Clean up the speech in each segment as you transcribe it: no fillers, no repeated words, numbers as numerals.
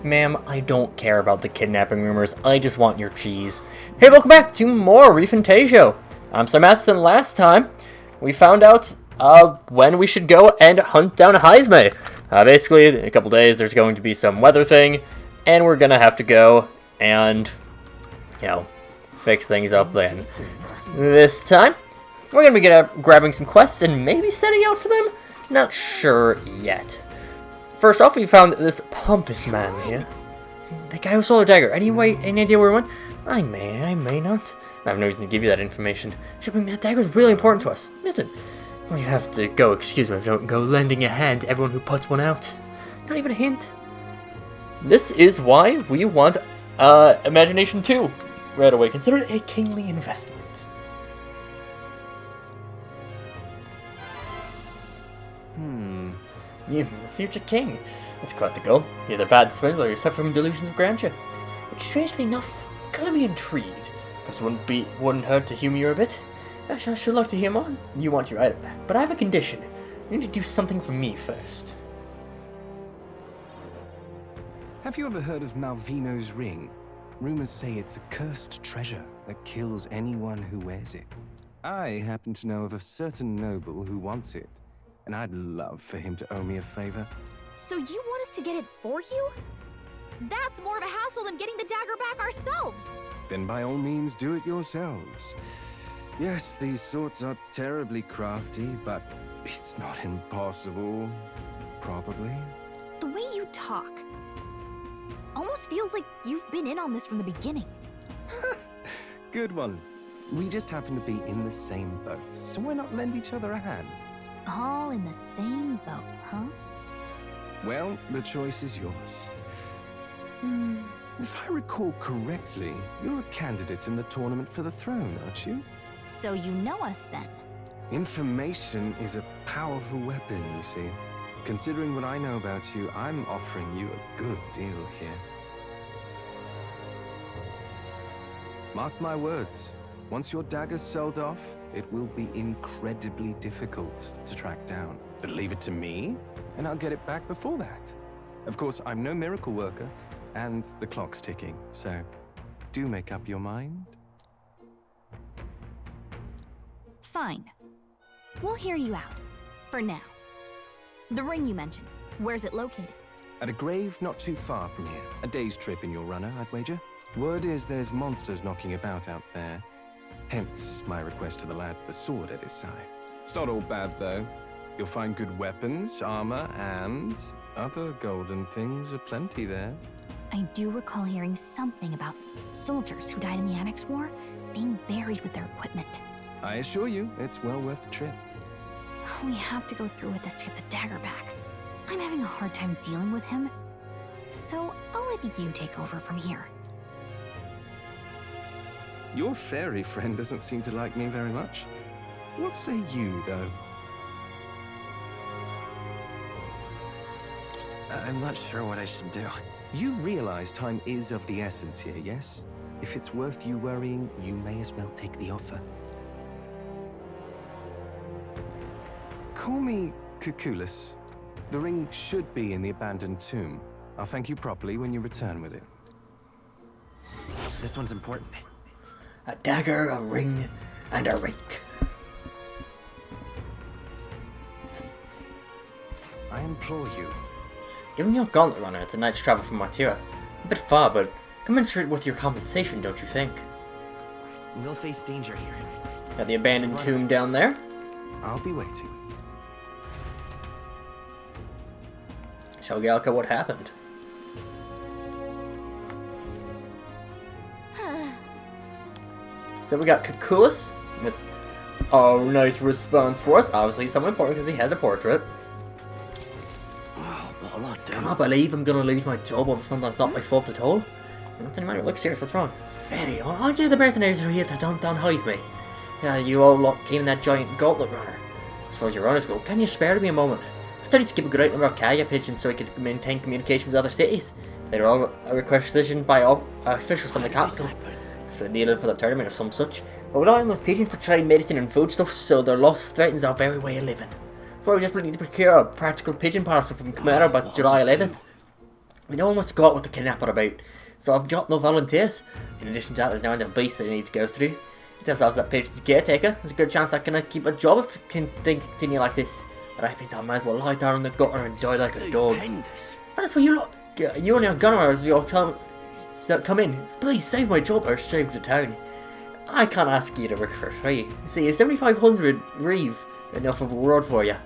Ma'am, I don't care about the kidnapping rumors, I just want your cheese. Hey, welcome back to more ReFantazio. I'm SlayerMathis, and last time we found out when we should go and hunt down Heisme. Basically, in a couple days there's going to be some weather thing, and we're gonna have to go and, fix things up then. This time, we're gonna be grabbing some quests and maybe setting out for them? Not sure yet. First off, we found this pompous man here. The guy with Solar Dagger. Any idea where he went? I may not. I have no reason to give you that information. Shipping that dagger is really important to us. Listen, well, you have to go, excuse me, if you don't go lending a hand to everyone who puts one out. Not even a hint. This is why we want Imagination 2 right away. Consider it a kingly investment. You, the future king. It's quite the goal. You're either bad swindler or you suffer from delusions of grandeur. Which, strangely enough, got me intrigued. Perhaps it wouldn't hurt to humor you a bit. Actually, I should love to hear more. You want your item back, but I have a condition. You need to do something for me first. Have you ever heard of Malvino's ring? Rumors say it's a cursed treasure that kills anyone who wears it. I happen to know of a certain noble who wants it, and I'd love for him to owe me a favor. So you want us to get it for you? That's more of a hassle than getting the dagger back ourselves. Then by all means do it yourselves. Yes, these sorts are terribly crafty, but it's not impossible. Probably. The way you talk almost feels like you've been in on this from the beginning. Good one. We just happen to be in the same boat, so why not lend each other a hand? All in the same boat, huh? Well, the choice is yours. If I recall correctly, you're a candidate in the tournament for the throne, aren't you? So you know us then? Information is a powerful weapon, you see. Considering what I know about you, I'm offering you a good deal here. Mark my words. Once your dagger's sold off, it will be incredibly difficult to track down. But leave it to me, and I'll get it back before that. Of course, I'm no miracle worker, and the clock's ticking, so do make up your mind. Fine. We'll hear you out. For now. The ring you mentioned, where's it located? At a grave not too far from here. A day's trip in your runner, I'd wager. Word is there's monsters knocking about out there. Hence my request to the lad with the sword at his side. It's not all bad, though. You'll find good weapons, armor, and other golden things aplenty there. I do recall hearing something about soldiers who died in the Annex War being buried with their equipment. I assure you, it's well worth the trip. We have to go through with this to get the dagger back. I'm having a hard time dealing with him, so I'll let you take over from here. Your fairy friend doesn't seem to like me very much. What say you, though? I'm not sure what I should do. You realize time is of the essence here, yes? If it's worth you worrying, you may as well take the offer. Call me Cuculus. The ring should be in the abandoned tomb. I'll thank you properly when you return with it. This one's important. A dagger, a ring, and a rake. I implore you. Given your gauntlet runner, it's a night's travel from Martira. A bit far, but commensurate with your compensation, don't you think? We'll face danger here. Got the abandoned tomb down there. I'll be waiting. Show Galka what happened. So we got Cuculus with a nice response for us. Obviously someone important because he has a portrait. Oh, well, not I cannot believe I'm gonna lose my job over something that's not my fault at all. Nothing matter, look serious, what's wrong? Fairy, aren't you the mercenaries who are here to don't hoise me? Yeah, you all lot came in that giant gauntlet runner. As far as your runners go, can you spare me a moment? I thought he'd keep a great number of carrier pigeons so he could maintain communication with other cities. They were all requisitioned by all officials from the capital. So they needed for the tournament or some such. But we rely on those pigeons to trade medicine and foodstuffs, so their loss threatens our very way of living. Before we just need to procure a practical pigeon parcel from Khmer by July 11th. No one wants to go out with the kidnapper about, so I've got no volunteers. In addition to that, there's now a beast that I need to go through. It tells us that patient's caretaker. There's a good chance I can keep a job if things continue like this. But I think I might as well lie down in the gutter and die like a dog. But that's where you lot, you and your gunnerers, you all come in. Please save my job or save the town. I can't ask you to work for free. See, is 7,500 reeve enough of a reward for you?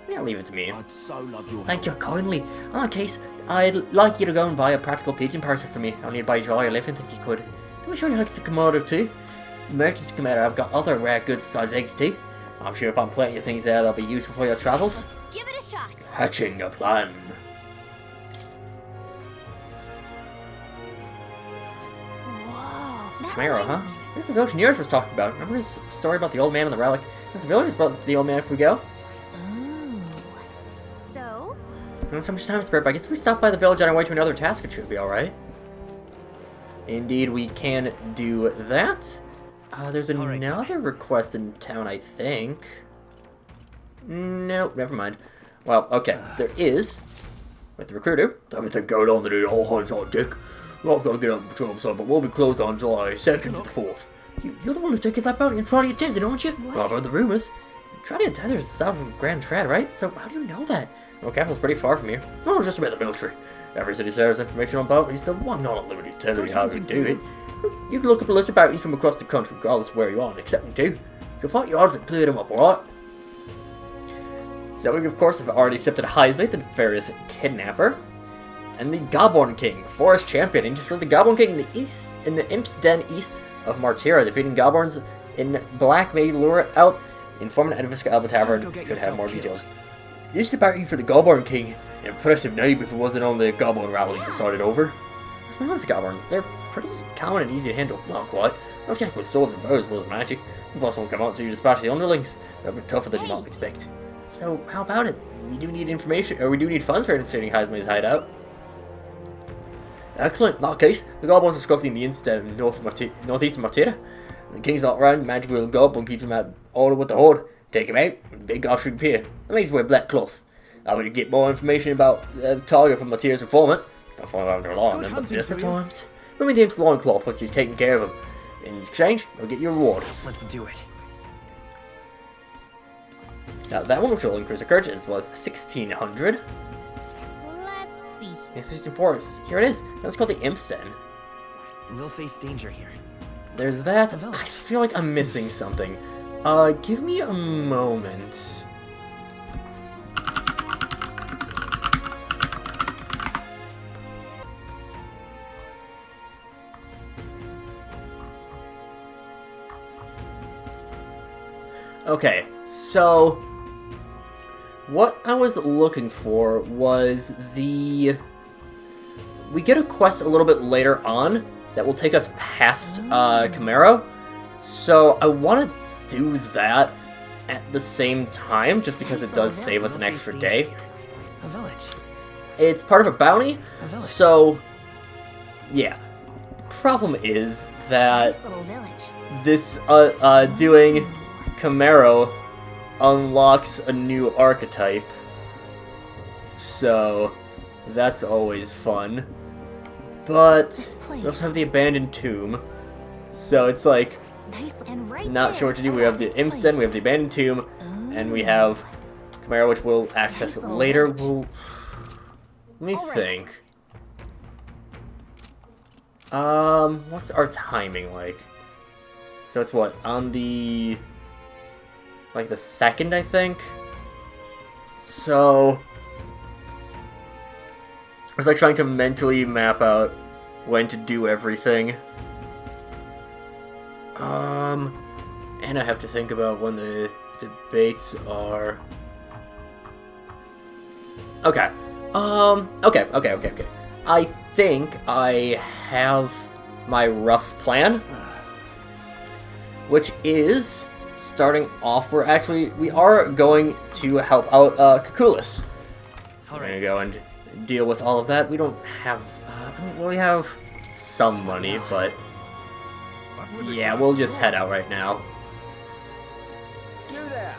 Yeah, leave it to me. I'd so love your Thank you kindly. In that case, I'd like you to go and buy a practical pigeon parcel for me. I'll need to buy dry elephant if you could. Let me show you how to come out of too. Merchants come out. I've got other rare goods besides eggs too. I'm sure you'll find plenty of things there that'll be useful for your travels. Let's give it a shot. Hatching a plan. Whoa. It's Camaro, huh? This is the village Nearest was talking about. Remember his story about the old man and the relic? This is the village about the old man if we go. Ooh. So? Not so much time spared, but I guess if we stop by the village on our way to another task, it should be alright. Indeed, we can do that. There's another request in town, I think. Nope, never mind. Well, okay, there is. With the recruiter. Everything going on today, all hands on deck. Not gonna get on patrol, son, but we'll be closed on July 2nd to the 4th. You're the one who's taking that bounty and trying to get Desert, aren't you? What? Well, I've heard the rumors. Trying to get Desert is south of Grand Trad, right? So how do you know that? Well, capital's pretty far from here. No, just about the military. Every city shares information on bounties, though I'm not at liberty to tell you how to do it. You can look up a list of bounties from across the country, regardless of where you are, and accept them too. So fight your odds and clear them up, alright? So we, of course, have already accepted Heismate, the nefarious kidnapper, and the Goblin King, Forest Champion, and just the Goblin King in the east, in the Imp's Den east of Martira. Defeating goblins in black may lure it out. Informant at Visca Alba Tavern should have more details. Used to bounty for the Goblin King. Impressive name if it wasn't on the Goblin rally you started over. I love the goblins. They're pretty common and easy to handle. Not quite. Don't check with swords and bows as well as magic. The boss won't come out until you dispatch the underlings. They'll be tougher than you might expect. So, how about it? We do need information, or we do need funds for infiltrating Heismate's hideout. Excellent. In that case, the goblins are scuffling the instead in northeast of Martira. The king's not around, magic will goblin keeps him at order with the horde. Take him out, and the big guy should appear. That makes wear black cloth. I will get more information about the target from Martira's informant. Not for I'm relying on them, but desperate times. Bring me James' loincloth once you've taken care of him. In exchange, I'll get you a reward. Let's do it. Now, that one which will increase the purchase was 1,600. Let's see. If it's important, here it is. That's called the Imp's Den. They'll face danger here. There's that. A village. I feel like I'm missing something. Give me a moment. Okay, so what I was looking for was we get a quest a little bit later on that will take us past Camaro. So I want to do that at the same time, just because it does save us an extra day. A village. It's part of a bounty, A village. so yeah. Problem is that Nice little village. this doing Camaro unlocks a new archetype, so that's always fun. But This place. we also have the abandoned tomb, so it's like Nice and right not there. sure what to do. I We have love the this Imp's Den, we have the place. abandoned tomb, and we have Camaro, which we'll access Nice little later. village. Let me All right. think. What's our timing like? So it's what, on the like the 2nd, I think. So I was like trying to mentally map out when to do everything. And I have to think about when the debates are. Okay. Okay. I think I have my rough plan, which is starting off. We are going to help out Kakulis. We're gonna go and deal with all of that. We don't have. Well, we have some money, but yeah, we'll just head out right now. You there?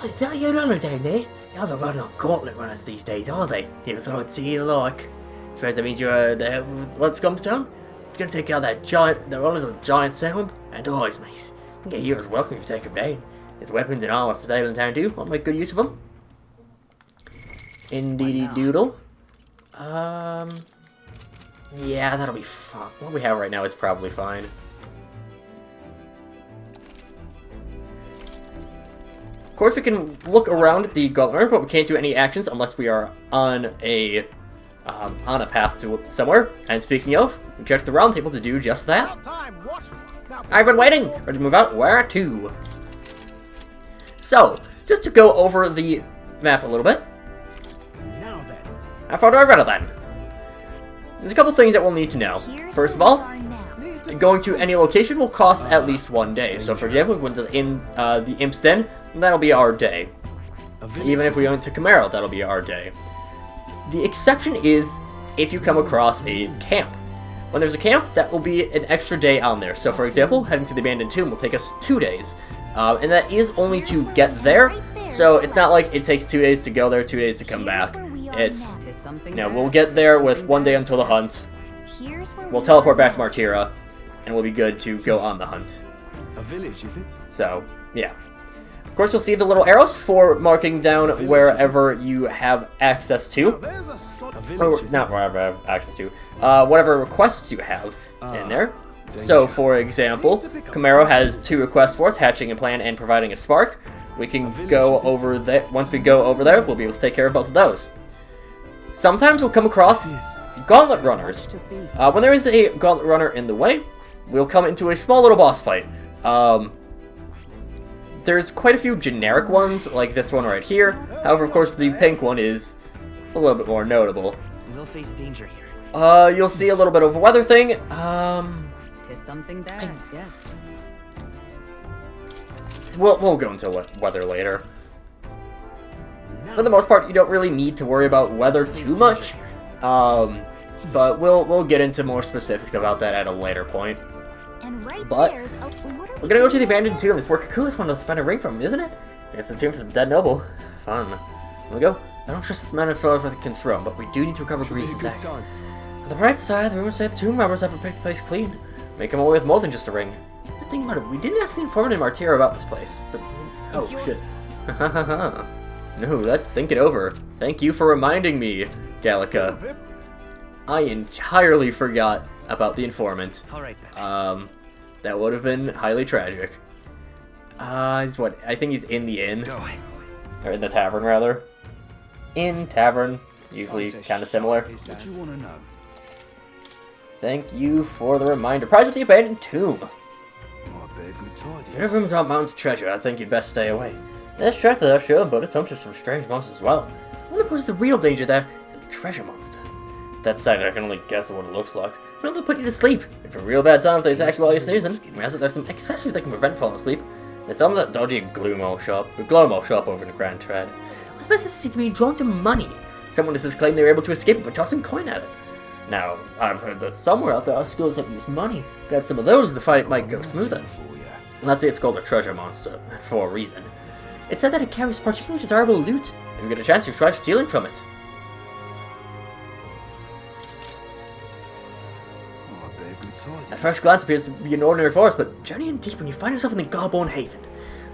Oh, is that your runner down there? You're the runner gauntlet runners these days, are they? Never thought I'd see you like. suppose that means you're there what's come to town? You're gonna take out that little giant sandworm? And always, mate. You can get heroes welcome if you take a day. There's weapons and armor for sale in town too. I'll make good use of them. Indeedy doodle. Yeah, that'll be fine. What we have right now is probably fine. Of course, we can look around the gauntlet, but we can't do any actions unless we are on a path to somewhere. And speaking of, we checked the round table to do just that. I've been waiting. Ready to move out? Where to? So, just to go over the map a little bit. Now then. How far do I run then? There's a couple things that we'll need to know. First of all, going to any location will cost at least 1 day. So, for example, if we went to the Imp's Den, that'll be our day. Even if we went to Camaro, that'll be our day. The exception is if you come across a camp. When there's a camp, that will be an extra day on there. So, for example, heading to the Abandoned Tomb will take us 2 days. And that is only to get there. So, it's not like it takes 2 days to go there, 2 days to come back. It's, you know, we'll get there with 1 day until the hunt. We'll teleport back to Martira, and we'll be good to go on the hunt. A village, is it? So, yeah. Of course, you'll see the little arrows for marking down wherever you have access to. Or, not wherever I have access to. Whatever requests you have in there. So, for example, Camaro has 2 requests for us, hatching a plan and providing a spark. We can go over there. Once we go over there, we'll be able to take care of both of those. Sometimes we'll come across gauntlet runners. When there is a gauntlet runner in the way, we'll come into a small little boss fight. There's quite a few generic ones, like this one right here. However, of course, the pink one is a little bit more notable. They'll face danger here. You'll see a little bit of a weather thing. Tis something bad, yes. We'll go into weather later. For the most part, you don't really need to worry about weather too much. But we'll get into more specifics about that at a later point. But we're gonna go to the Abandoned Tomb. It's where Kakula's wanted us to find a ring from, isn't it? It's the tomb for the dead noble. Fun. Here we go. I don't trust this man as far as I can throw him, but we do need to recover Grease's dagger. On the bright side, the rumors say the tomb robbers have picked the place clean. Make him away with more than just a ring. Good thing about it, we didn't ask the informant in Martira about this place, but oh shit. No, let's think it over. Thank you for reminding me, Gallica. I entirely forgot about the informant. Alright then. That would have been highly tragic. He's what? I think he's in the inn. Or in the tavern, rather. In tavern. Usually kind of similar. What you want to know? Thank you for the reminder. Prize at the Abandoned Tomb. Oh, I bear good tidings. If your room's about mountains of treasure, I think you'd best stay away. There's treasure there, sure, but it's home to some strange monsters as well. I wonder what's the real danger there is the treasure monster. That sight, I can only guess what it looks like. But they'll put you to sleep. It's a real bad time if they attack you while you're snoozing. Whereas there's some accessories that can prevent falling asleep. There's some of that dodgy Glomo shop over in the Grand Tread. What's best is seem to be drawn to money. Some witnesses claim they were able to escape it by tossing coin at it. Now, I've heard that somewhere out there are schools that use money. If you had some of those, the fight might go smoother. Lastly, it's called a treasure monster, for a reason. It's said that it carries particularly desirable loot. If you get a chance, you try stealing from it. At first glance, it appears to be an ordinary forest, but journey in deep when you find yourself in the Garborn Haven.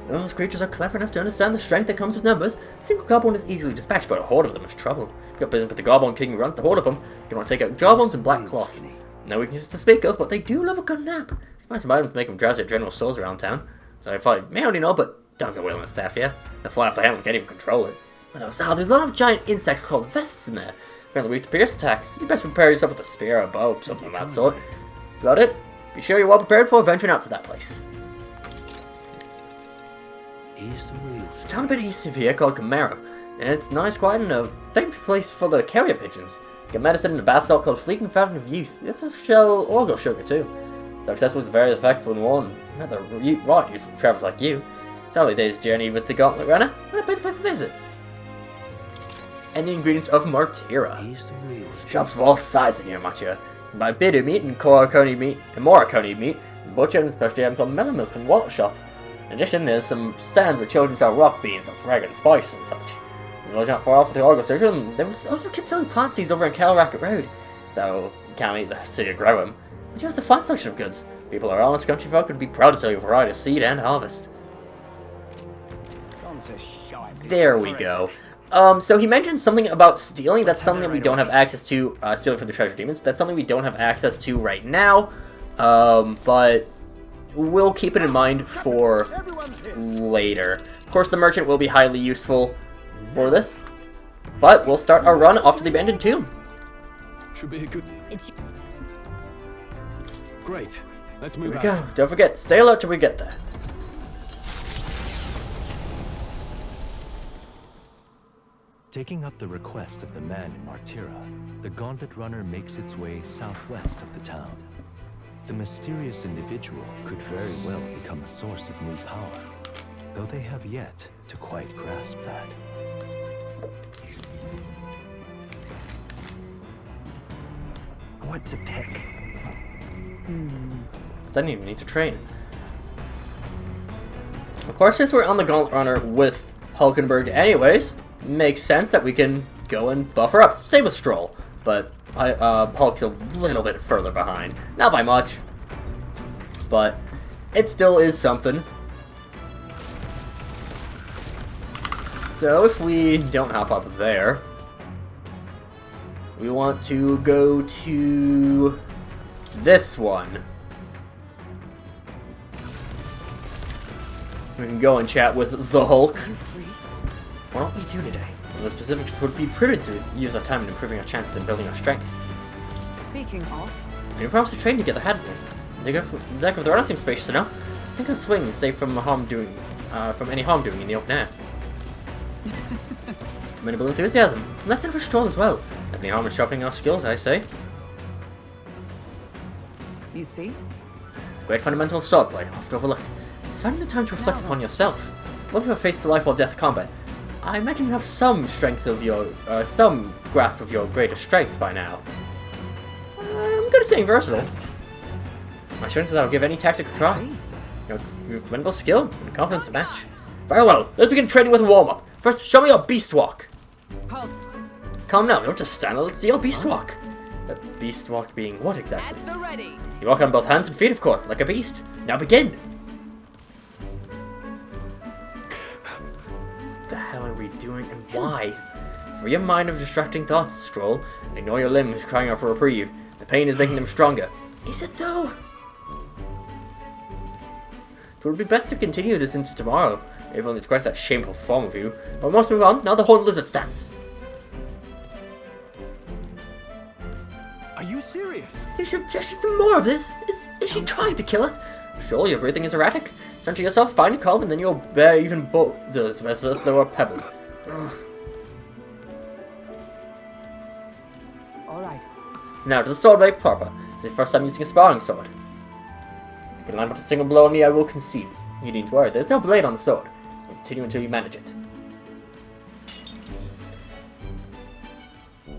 Those creatures are clever enough to understand the strength that comes with numbers. A single Garborn is easily dispatched, but a horde of them is trouble. If you've got business with the Garborn King who runs the horde of them, you want to take out Garborns and black cloth. No weaknesses to speak of, but they do love a good nap. You find some items to make them drowsy at general stores around town. So if I may already know, but don't get wheel on staff here. They'll fly off the handle, can't even control it. But there's a lot of giant insects called vesps in there. Apparently weak to pierce attacks. You best prepare yourself with a spear or a bow, something of that sort. That's about it. Be sure you're well prepared before venturing out to that place. Town a bit east of here called Camaro, and it's nice, quiet, and a famous place for the carrier pigeons. Get medicine in a bath salt called Fleeting Fountain of Youth. This is shell orgo sugar too. Successful with various effects when worn. Not the right use for travelers like you. It's early days journey with the Gauntlet Runner. What a better place to visit. And the ingredients of Martira. Shops of all sizes near Martira. Buy bitter meat and Moroconi meat, and butcher and specialty item called melon milk from Water Shop. In addition, there's some stands where children sell rock beans and fragrant spice and such. The village not far off with the Orgo Surgery, and there was also kids selling plant seeds over on Calracket Road. though you can't eat the city of Growham. But you have a fine selection of goods. People are honest country folk would be proud to sell you a variety of seed and harvest. There we go. So he mentioned something about stealing. That's something that we don't have access to, stealing from the treasure demons. That's something we don't have access to right now, but we'll keep it in mind for later. Of course, the merchant will be highly useful for this, but we'll start our run off to the abandoned tomb. Should be a good... Great. Let's move Here we go. Don't forget, stay alert till we get there. Taking up the request of the man in Martira, the Gauntlet Runner makes its way southwest of the town. The mysterious individual could very well become a source of new power, though they have yet to quite grasp that. What to pick? So I didn't even need to train. Of course, since we're on the Gauntlet Runner with Hulkenberg anyways, makes sense that we can go and buffer up. Same with Stroll, but Hulk's a little bit further behind. Not by much, but it still is something. So if we don't hop up there, we want to go to this one. We can go and chat with the Hulk. What don't we do today? Well, the specifics would be prudent to use our time in improving our chances in building our strength. Speaking of, We promised to train together, hadn't we? The deck of the run seems spacious enough. I think a swing is safe from any harm doing in the open air. Commendable enthusiasm. Lesson for Stroll as well. Not any harm in sharpening our skills, I say. you see? The great fundamental of swordplay, often overlooked. It's finding the time to reflect upon yourself. Most people face the life or death combat. I imagine you have some strength of your, some grasp of your greater strengths by now. I'm good at staying versatile. My strength is that I'll give any tactic a try. You have commendable skill and confidence to match. Very well, let's begin training with a warm-up. First, show me your beast walk. Halt! Calm now, don't just stand there, let's see your beast walk. That beast walk being what exactly? At the ready! You walk on both hands and feet, of course, like a beast. Now begin! What the hell are we doing and why? Free your mind of distracting thoughts, Stroll. Ignore your limbs crying out for reprieve. The pain is making them stronger. Is it though? It would be best to continue this into tomorrow, if only to correct that shameful form of you. But we must move on, now the Horned Lizard stands. Are you serious? Is she suggesting some more of this? Is she trying to kill us? Sure, your breathing is erratic. Turn to yourself, find calm, and then you'll bear even boulders as if they were pebbles. Alright. Now to the sword blade proper. This is the first time using a sparring sword. If you can land but a single blow on me, I will concede. You needn't worry, there's no blade on the sword. We'll continue until you manage it.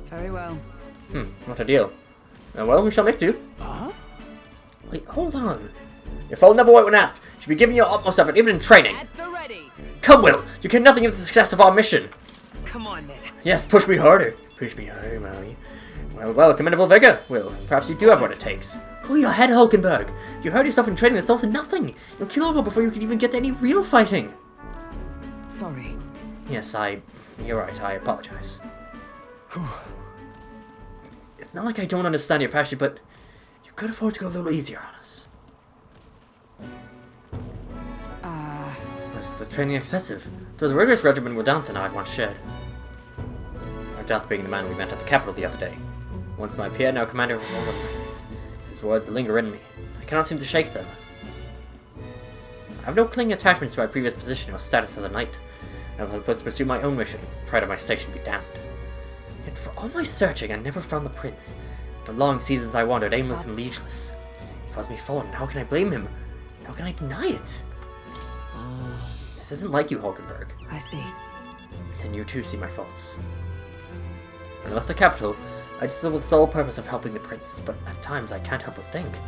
Very well. What a deal. Well, we shall make do. Wait, hold on. Your foe never wait when asked. You should be giving your utmost effort, even in training. At the ready! Come, Will. You care nothing of the success of our mission. Come on, then. Yes, push me harder. Push me harder, Maui. Well, commendable vigor, Will. Perhaps you do have what it takes. Cool your head, Hulkenberg. You hurt yourself in training that solves nothing. You'll kill over before you can even get to any real fighting. Sorry. Yes, you're right, I apologize. It's not like I don't understand your passion, but you could afford to go a little easier on us. Was the training excessive? There was a rigorous regimen Rodanthe and I had once shared. Rodanthe being the man we met at the capital the other day. Once my peer, now commander of all the knights. His words linger in me. I cannot seem to shake them. I have no clinging attachments to my previous position or status as a knight. I was supposed to pursue my own mission. Pride of my station be damned. Yet for all my searching, I never found the prince. For long seasons I wandered, aimless and legeless. He caused me fallen. How can I blame him? How can I deny it? This isn't like you, Hulkenberg. I see. And you too see my faults. When I left the capital, I did so with the sole purpose of helping the prince, but at times I can't help but think.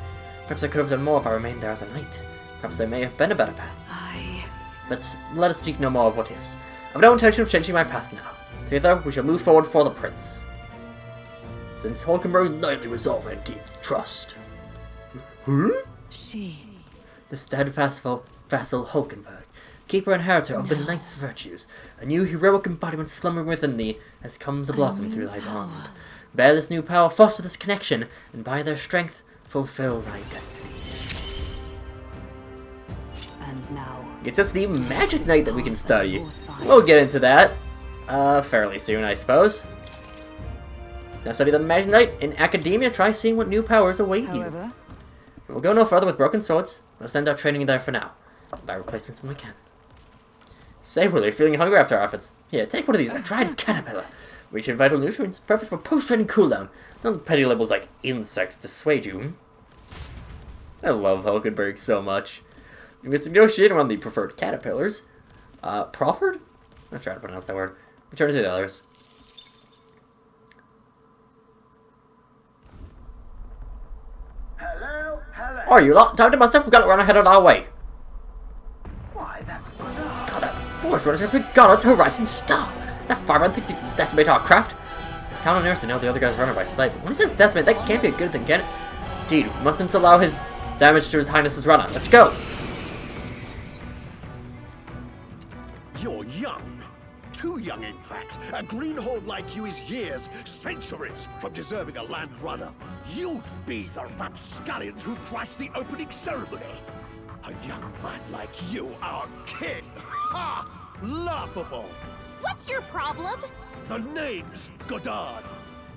Perhaps I could have done more if I remained there as a knight. Perhaps there may have been a better path. But let us speak no more of what ifs. I have no intention of changing my path now. Together, we shall move forward for the prince. since Hulkenberg's knightly resolve and deep trust. Huh? She. The steadfast vassal Hulkenberg, keeper and inheritor of the knight's virtues, a new heroic embodiment slumbering within thee, has come to blossom through thy bond. Bear this new power, foster this connection, and by their strength, fulfill thy destiny. And now. It's just the magic knight that we can study. We'll get into that, fairly soon, I suppose. Now study the magic knight in academia, try seeing what new powers await you. However, We'll go no further with broken swords. We'll send our training there for now. Buy replacements when we can. Say, were they feeling hungry after our efforts? Here, take one of these. A dried caterpillar. Rich in vital nutrients, perfect for post-training cooldown. Don't let petty labels like insect dissuade you. I love Hulkenberg so much. We must negotiate around the preferred caterpillars. Proffered? I'm trying to pronounce that word. Return to the others. Hello? Oh, you lot? Time to my stuff. We've got to run ahead of our way. Why, that's good. God, that boy's running against McDonald's Horizon Star. That fireman thinks he can decimate our craft. Count on Earth to know the other guy's runner by sight, but when he says decimate, that can't be a good thing, can it? Indeed, we mustn't allow his damage to His Highness's runner. Let's go! You're young. Too young, in fact. A greenhorn like you is years, centuries from deserving a land runner. You'd be the rapscallions who crashed the opening ceremony. A young man like you, our king. Ha! Laughable. What's your problem? The name's Godard,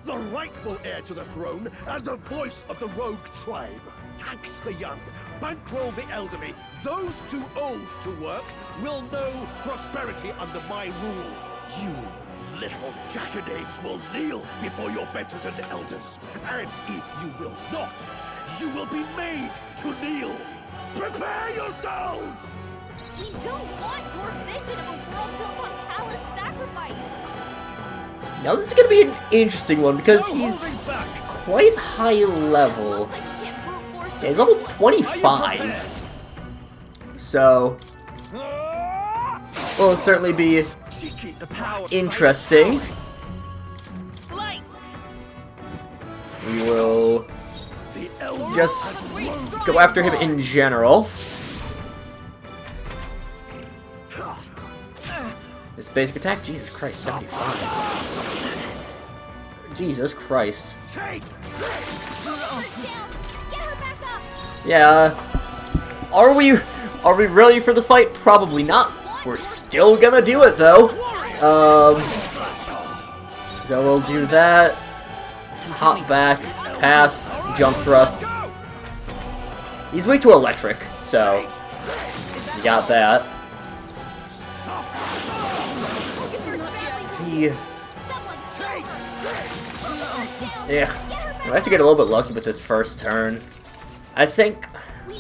the rightful heir to the throne and the voice of the rogue tribe. Tax the young, bankroll the elderly. Those too old to work will know prosperity under my rule. You little jackanapes will kneel before your betters and elders. And if you will not, you will be made to kneel. Prepare yourselves! We don't want your vision of a world built on callous sacrifice. Now this is going to be an interesting one because he's holding back. quite high level. Looks like you can't brute force Yeah, he's level 25. So, will certainly be interesting. We will just go after him in general. This basic attack, Jesus Christ, 75. Jesus Christ. Yeah, are we ready for this fight? Probably not. We're still gonna do it though. So we'll do that. Hop back, pass, jump thrust. He's way too electric, so we got that. Yeah, we have to get a little bit lucky with this first turn. I think we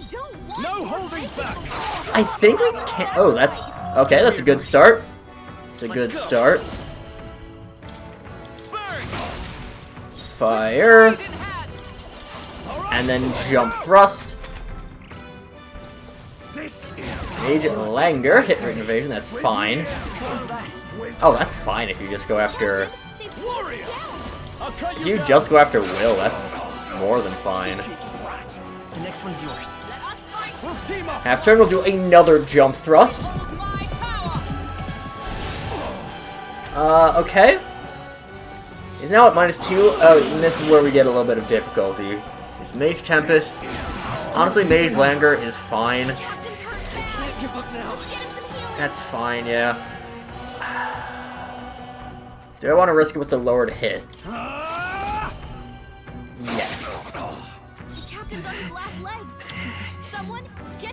can. Oh, that's okay. That's a good start. It's a good start. Fire, and then jump thrust. Mage Langer, hit rate evasion. That's fine. Oh, that's fine if you just go after. If you just go after Will, that's more than fine. The next one's yours. Half turn, we'll do another jump thrust. Okay. He's now at -2. Oh, and this is where we get a little bit of difficulty. It's Mage Tempest. Honestly, Mage Langer is fine. That's fine, yeah. Do I want to risk it with the lowered hit? Yes.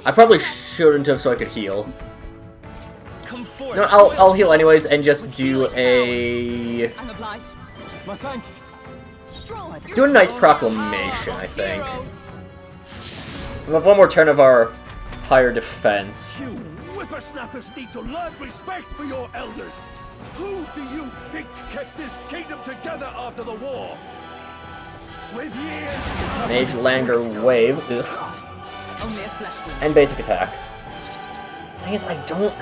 I probably shouldn't have, so I could heal. No, I'll heal anyways and just do a... my thanks. do a nice proclamation, I think. We'll have one more turn of our higher defense. You whippersnappers need to learn respect for your elders. Who do you think kept this kingdom together after the war? With years... Mage Langer Wave. Ugh. Only a flesh wound. And basic attack. Thing is, I don't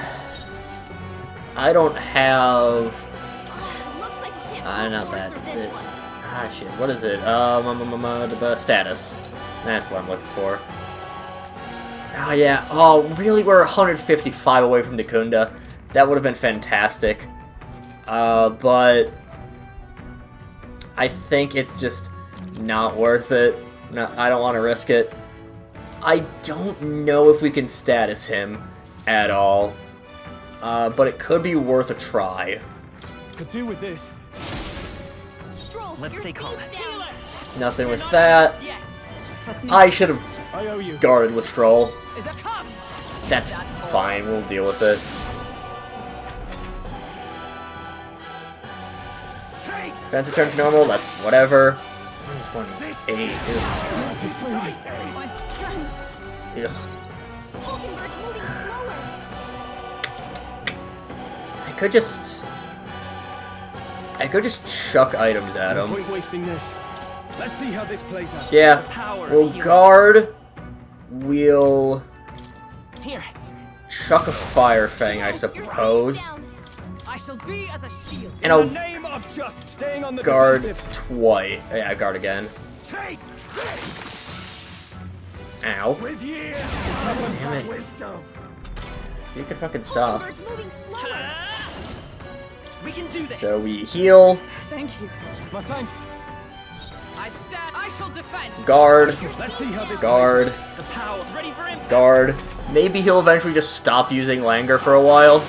have... not that. That's it. Ah, shit. What is it? The status. That's what I'm looking for. Oh, yeah. Oh, really? We're 155 away from Dacunda. That would have been fantastic. But I think it's just not worth it. No, I don't want to risk it. I don't know if we can status him at all. But it could be worth a try. Could do with this. Let's stay calm. Nothing with that. I should have I owe you. guarded with Stroll. Is it come? That's fine, we'll deal with it. Defense return to normal, that's whatever. 28. My strength. Ugh. Hulkenberg's moving slower. I could just chuck items at No him. point wasting this. Let's see how this plays out. Yeah, we'll guard. We'll Here. chuck a Fire Fang, I suppose. I shall be as a shield. And I'll Name of just staying on the guard defensive. twice. Yeah, guard again. Take this Ow. with years Damn it. of wisdom. You can fucking stop. Hulkenberg's moving slower. We can do this. So we heal, Thank you. My thanks. I stand. I shall defend. guard, Let's see how this guard, The power. Ready for impact. guard. Maybe he'll eventually just stop using Langer for a while.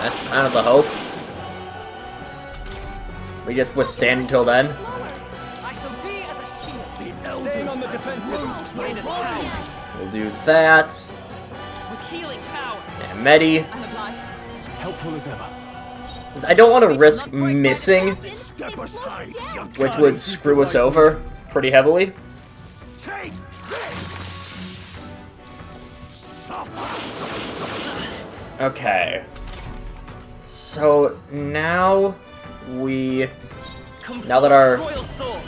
That's kind of the hope. We just withstand until then. I shall be as a shield. Staying on the defensive. Minus power. We'll do that. With healing power. And Medi. I'm obliged. Helpful as ever. 'Cause I don't want to risk missing, Step aside, young which would screw us over pretty heavily. Take this. Suffer. Okay. So now now that our Royal soul.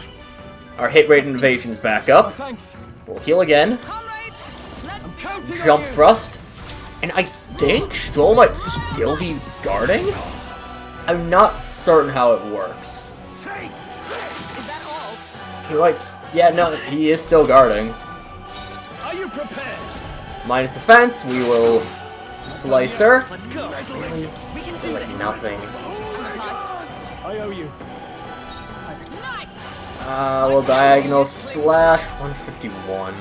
hit rate and evasion's back My up, thanks. we'll heal again. Comrades, I'm counting on Jump you. thrust. And I think Stroll might still be guarding? I'm not certain how it works. Take Is that all? He might... Yeah, no, he is still guarding. Are you prepared? Minus defense, we will Slicer. Let's go. We can do Like this. nothing. I owe you. We'll Diagonal Slash 151.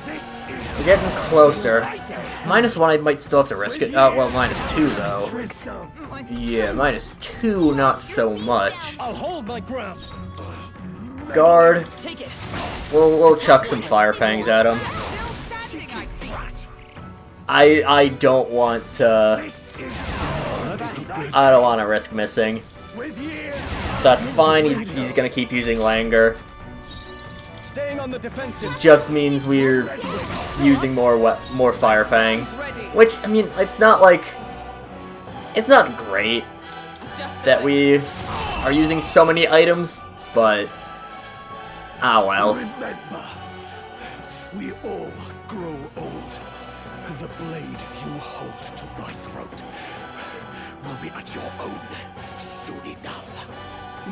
this is We're getting closer. -1, I might still have to risk it. Oh, well, -2 though. wisdom. Yeah, -2, not so much. I'll hold my ground. Guard. Take it. We'll chuck some Fire Fangs at him. I don't want to. This is I don't want to risk missing. with years. That's fine. He's gonna keep using Langer. Staying on the defensive. Just means we're using more Fire Fangs. Which, I mean, it's not like... It's not great that we are using so many items, but... Ah, well. Remember, we all grow old. The blade you hold to my throat will be at your own soon enough.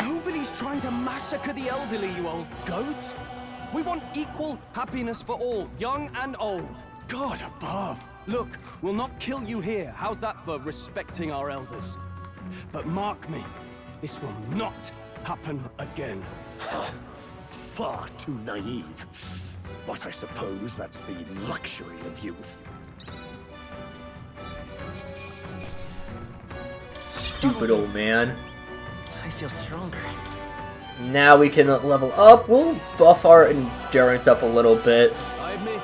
Nobody's trying to massacre the elderly, you old goats. We want equal happiness for all, young and old. God above. Look, we'll not kill you here. How's that for respecting our elders? But mark me, this will not happen again. Far too naive. But I suppose that's the luxury of youth. Stupid old man. I feel stronger. Now we can level up. We'll buff our endurance up a little bit. I admit,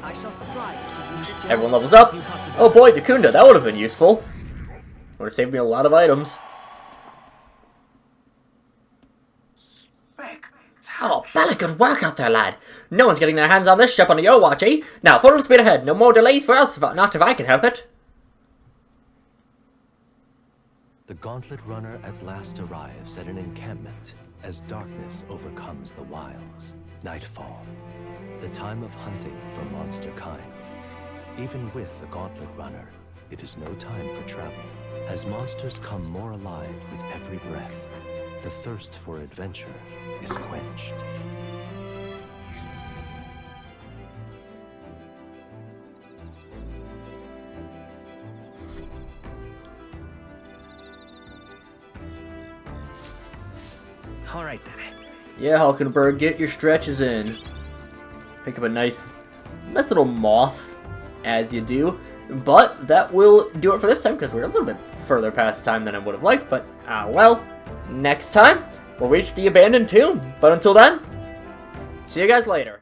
I shall strive to use this. Everyone levels up. Oh boy, Dacunda, that would have been useful. Would have saved me a lot of items. Oh, Bella, good work out there, lad. No one's getting their hands on this ship under your watch, eh? Now, full speed ahead. No more delays for us, not if I can help it. The Gauntlet Runner at last arrives at an encampment as darkness overcomes the wilds. Nightfall, the time of hunting for monster kind. Even with the Gauntlet Runner, it is no time for travel, As monsters come more alive with every breath, the thirst for adventure is quenched. All right then. Yeah, Hulkenberg, get your stretches in. Pick up a nice little moth, as you do. But that will do it for this time, because we're a little bit further past time than I would have liked. But, well, next time, we'll reach the abandoned tomb. But until then, see you guys later.